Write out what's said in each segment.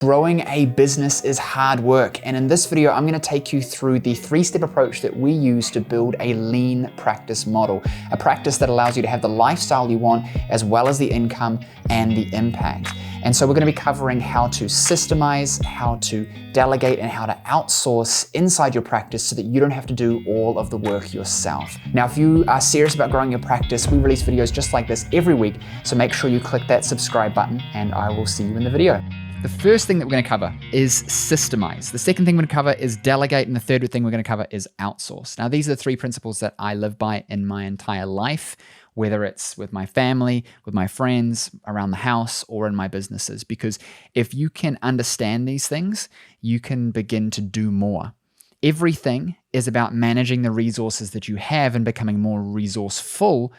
Growing a business is hard work, and in this video I'm going to take you through the 3-step approach that we use to build a lean practice model, a practice that allows you to have the lifestyle you want as well as the income and the impact. And so we're going to be covering how to systemize, how to delegate, and how to outsource inside your practice so that you don't have to do all of the work yourself. Now, if you are serious about growing your practice, we release videos just like this every week, so make sure you click that subscribe button and I will see you in the video. The first thing that we're going to cover is systemize. The second thing we're going to cover is delegate. And the third thing we're going to cover is outsource. Now, these are the 3 principles that I live by in my entire life, whether it's with my family, with my friends, around the house, or in my businesses. Because if you can understand these things, you can begin to do more. Everything is about managing the resources that you have and becoming more resourceful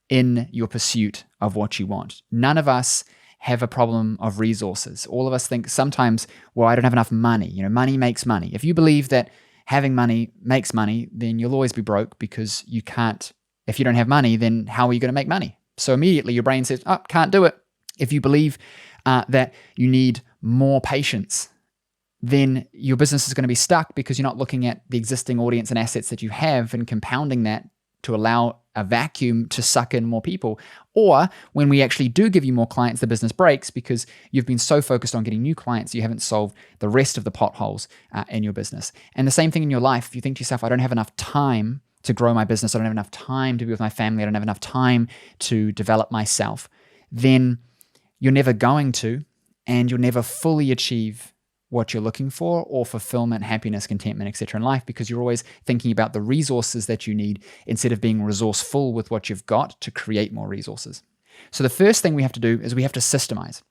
in your pursuit of what you want. None of us have a problem of resources. All of us think sometimes, well, I don't have enough money. Money makes money. If you believe that having money makes money, then you'll always be broke because you can't. If you don't have money, then how are you going to make money? So immediately your brain says, oh, can't do it. If you believe that you need more patience, then your business is going to be stuck because you're not looking at the existing audience and assets that you have and compounding that to allow a vacuum to suck in more people. Or when we actually do give you more clients, the business breaks because you've been so focused on getting new clients, you haven't solved the rest of the potholes in your business. And the same thing in your life. If you think to yourself, I don't have enough time to grow my business, I don't have enough time to be with my family, I don't have enough time to develop myself, then you're never going to, and you'll never fully achieve what you're looking for, or fulfillment, happiness, contentment, etc. in life, because you're always thinking about the resources that you need instead of being resourceful with what you've got to create more resources. So the first thing we have to do is we have to systemize.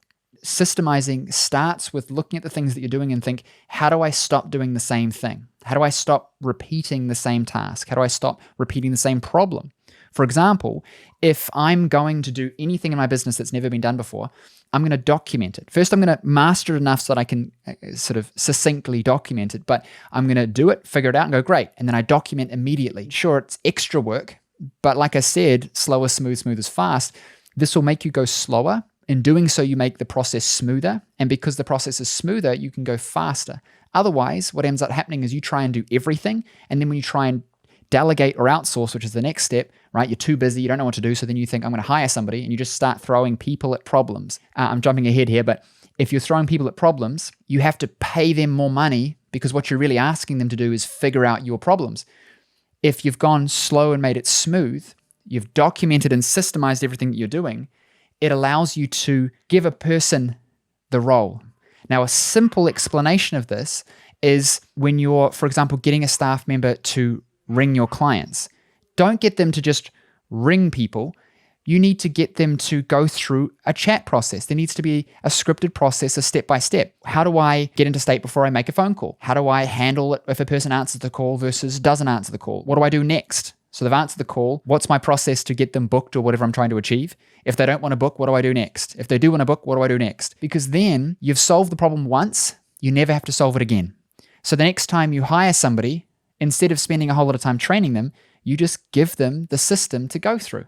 Systemizing starts with looking at the things that you're doing and think, how do I stop doing the same thing? How do I stop repeating the same task? How do I stop repeating the same problem? For example, if I'm going to do anything in my business that's never been done before, I'm going to document it. First, I'm going to master it enough so that I can sort of succinctly document it, but I'm going to do it, figure it out, and go, great. And then I document immediately. Sure, it's extra work, but like I said, slow is smooth, smooth is fast. This will make you go slower. In doing so, you make the process smoother. And because the process is smoother, you can go faster. Otherwise, what ends up happening is you try and do everything. And then when you try and delegate or outsource, which is the next step, right? You're too busy, you don't know what to do. So then you think, I'm going to hire somebody, and you just start throwing people at problems. I'm jumping ahead here, but if you're throwing people at problems, you have to pay them more money because what you're really asking them to do is figure out your problems. If you've gone slow and made it smooth, you've documented and systemized everything that you're doing, it allows you to give a person the role. Now, a simple explanation of this is when you're, for example, getting a staff member to ring your clients. Don't get them to just ring people. You need to get them to go through a chat process. There needs to be a scripted process, a step-by-step. How do I get into state before I make a phone call? How do I handle it if a person answers the call versus doesn't answer the call? What do I do next? So they've answered the call. What's my process to get them booked or whatever I'm trying to achieve? If they don't want to book, what do I do next? If they do want to book, what do I do next? Because then you've solved the problem once, you never have to solve it again. So the next time you hire somebody, instead of spending a whole lot of time training them, you just give them the system to go through.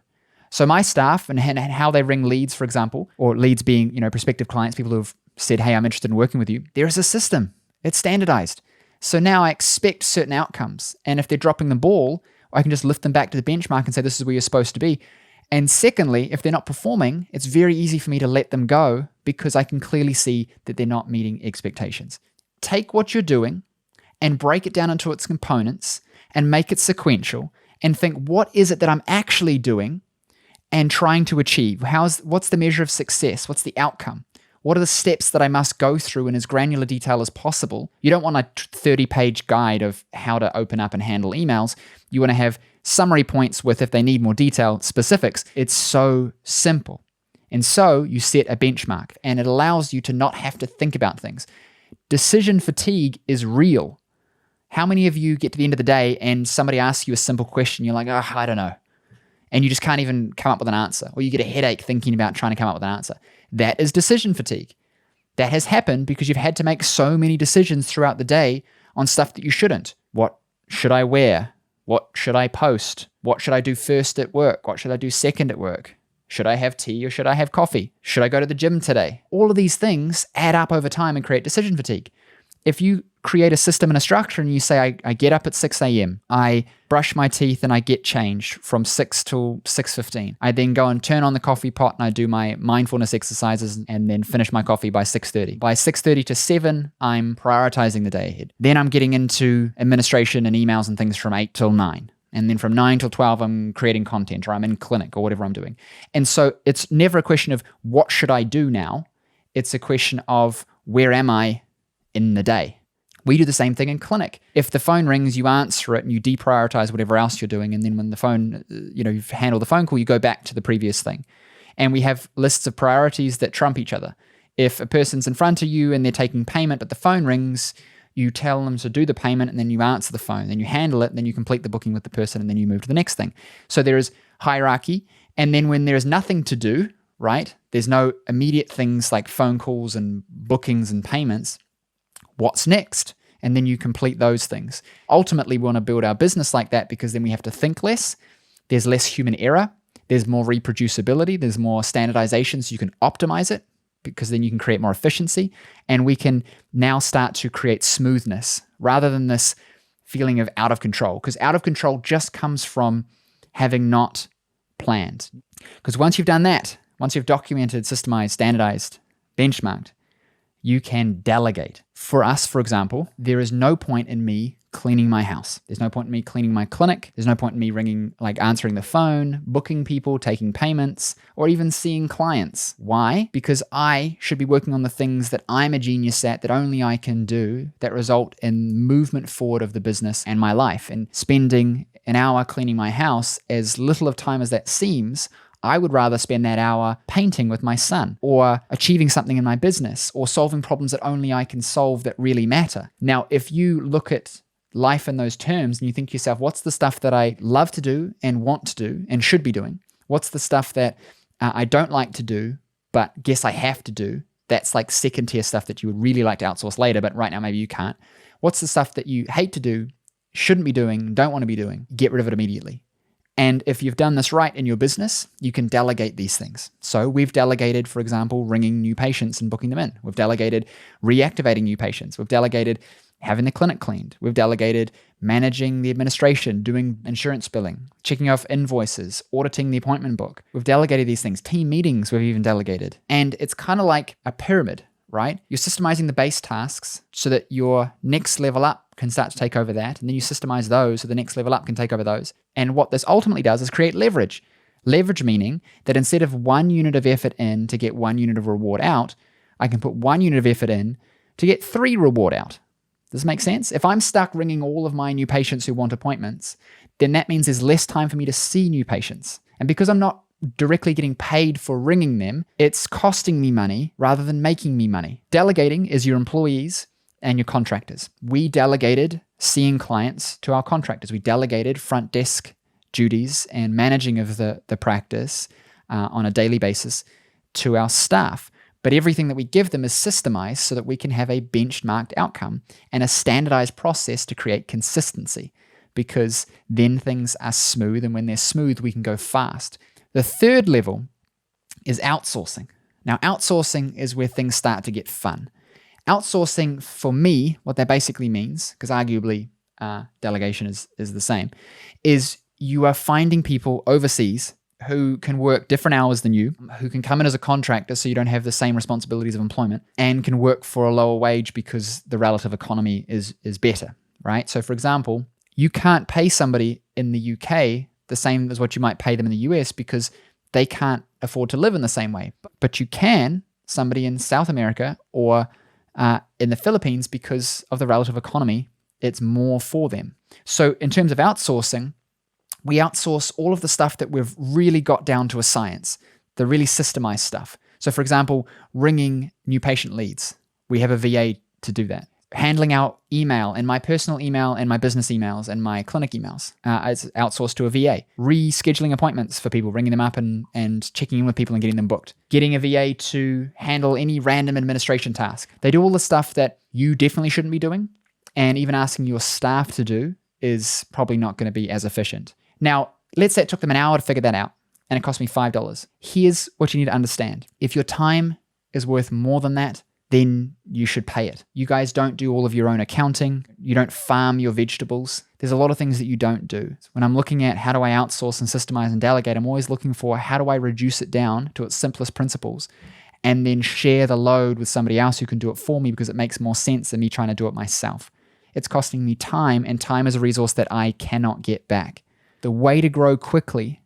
So my staff and how they ring leads, for example, or leads being, prospective clients, people who have said, hey, I'm interested in working with you. There is a system. It's standardized. So now I expect certain outcomes. And if they're dropping the ball, I can just lift them back to the benchmark and say, this is where you're supposed to be. And secondly, if they're not performing, it's very easy for me to let them go because I can clearly see that they're not meeting expectations. Take what you're doing and break it down into its components and make it sequential and think, what is it that I'm actually doing and trying to achieve? What's the measure of success? What's the outcome? What are the steps that I must go through in as granular detail as possible? You don't want a 30-page guide of how to open up and handle emails. You want to have summary points with, if they need more detail, specifics. It's so simple. And so you set a benchmark, and it allows you to not have to think about things. Decision fatigue is real. How many of you get to the end of the day and somebody asks you a simple question, you're like, oh, I don't know. And you just can't even come up with an answer, or you get a headache thinking about trying to come up with an answer. That is decision fatigue. That has happened because you've had to make so many decisions throughout the day on stuff that you shouldn't. What should I wear? What should I post? What should I do first at work? What should I do second at work? Should I have tea or should I have coffee? Should I go to the gym today? All of these things add up over time and create decision fatigue. If you create a system and a structure and you say, I get up at 6 a.m., I brush my teeth and I get changed from 6 till 6:15. I then go and turn on the coffee pot and I do my mindfulness exercises and then finish my coffee by 6:30. By 6:30 to 7, I'm prioritizing the day ahead. Then I'm getting into administration and emails and things from 8 till 9. And then from 9 till 12, I'm creating content or I'm in clinic or whatever I'm doing. And so it's never a question of what should I do now? It's a question of where am I in the day? We do the same thing in clinic. If the phone rings, you answer it and you deprioritize whatever else you're doing. And then when the phone, you've handled the phone call, you go back to the previous thing. And we have lists of priorities that trump each other. If a person's in front of you and they're taking payment, but the phone rings, you tell them to do the payment and then you answer the phone, then you handle it, and then you complete the booking with the person and then you move to the next thing. So there is hierarchy. And then when there is nothing to do, right, there's no immediate things like phone calls and bookings and payments, what's next? And then you complete those things. Ultimately, we want to build our business like that because then we have to think less. There's less human error. There's more reproducibility. There's more standardization so you can optimize it because then you can create more efficiency. And we can now start to create smoothness rather than this feeling of out of control, because out of control just comes from having not planned. Because once you've done that, once you've documented, systemized, standardized, benchmarked, you can delegate. For us, for example, there is no point in me cleaning my house. There's no point in me cleaning my clinic. There's no point in me answering the phone, booking people, taking payments, or even seeing clients. Why? Because I should be working on the things that I'm a genius at, that only I can do, that result in movement forward of the business and my life. And spending an hour cleaning my house, as little of time as that seems, I would rather spend that hour painting with my son or achieving something in my business or solving problems that only I can solve that really matter. Now, if you look at life in those terms and you think to yourself, what's the stuff that I love to do and want to do and should be doing? What's the stuff that I don't like to do, but guess I have to do? That's like second tier stuff that you would really like to outsource later, but right now maybe you can't. What's the stuff that you hate to do, shouldn't be doing, don't want to be doing? Get rid of it immediately. And if you've done this right in your business, you can delegate these things. So we've delegated, for example, ringing new patients and booking them in. We've delegated reactivating new patients. We've delegated having the clinic cleaned. We've delegated managing the administration, doing insurance billing, checking off invoices, auditing the appointment book. We've delegated these things. Team meetings we've even delegated. And it's kind of like a pyramid, right? You're systemizing the base tasks so that your next level up can start to take over that. And then you systemize those so the next level up can take over those. And what this ultimately does is create leverage. Leverage meaning that instead of 1 unit of effort in to get 1 unit of reward out, I can put 1 unit of effort in to get 3 reward out. Does this make sense? If I'm stuck ringing all of my new patients who want appointments, then that means there's less time for me to see new patients. And because I'm not directly getting paid for ringing them, it's costing me money rather than making me money. Delegating is your employees and your contractors. We delegated seeing clients to our contractors. We delegated front desk duties and managing of the practice on a daily basis to our staff. But everything that we give them is systemized so that we can have a benchmarked outcome and a standardized process to create consistency, because then things are smooth, and when they're smooth, we can go fast. The third level is outsourcing. Now, outsourcing is where things start to get fun. Outsourcing, for me, what that basically means, because arguably delegation is the same, is you are finding people overseas who can work different hours than you, who can come in as a contractor so you don't have the same responsibilities of employment, and can work for a lower wage because the relative economy is better, right? So for example, you can't pay somebody in the UK the same as what you might pay them in the US because they can't afford to live in the same way. But you can somebody in South America or in the Philippines because of the relative economy, it's more for them. So in terms of outsourcing, we outsource all of the stuff that we've really got down to a science, the really systemized stuff. So for example, ringing new patient leads. We have a VA to do that. Handling our email and my personal email and my business emails and my clinic emails is outsourced to a VA. Rescheduling appointments for people, ringing them up and checking in with people and getting them booked. Getting a VA to handle any random administration task. They do all the stuff that you definitely shouldn't be doing, and even asking your staff to do is probably not going to be as efficient. Now, let's say it took them an hour to figure that out, and it cost me $5. Here's what you need to understand. If your time is worth more than that, then you should pay it. You guys don't do all of your own accounting. You don't farm your vegetables. There's a lot of things that you don't do. When I'm looking at how do I outsource and systemize and delegate, I'm always looking for how do I reduce it down to its simplest principles and then share the load with somebody else who can do it for me because it makes more sense than me trying to do it myself. It's costing me time, and time is a resource that I cannot get back. The way to grow quickly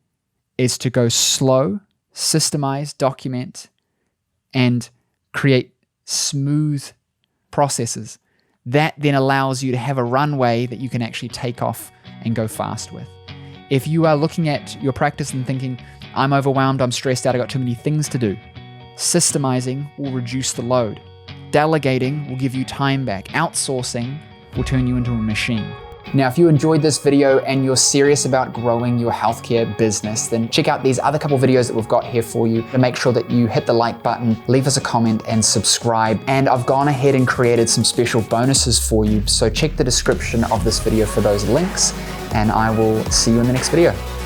is to go slow, systemize, document, and create smooth processes. That then allows you to have a runway that you can actually take off and go fast with. If you are looking at your practice and thinking, I'm overwhelmed, I'm stressed out, I got too many things to do, systemizing will reduce the load. Delegating will give you time back. Outsourcing will turn you into a machine. Now, if you enjoyed this video and you're serious about growing your healthcare business, then check out these other couple videos that we've got here for you. And make sure that you hit the like button, leave us a comment, and subscribe. And I've gone ahead and created some special bonuses for you. So check the description of this video for those links, and I will see you in the next video.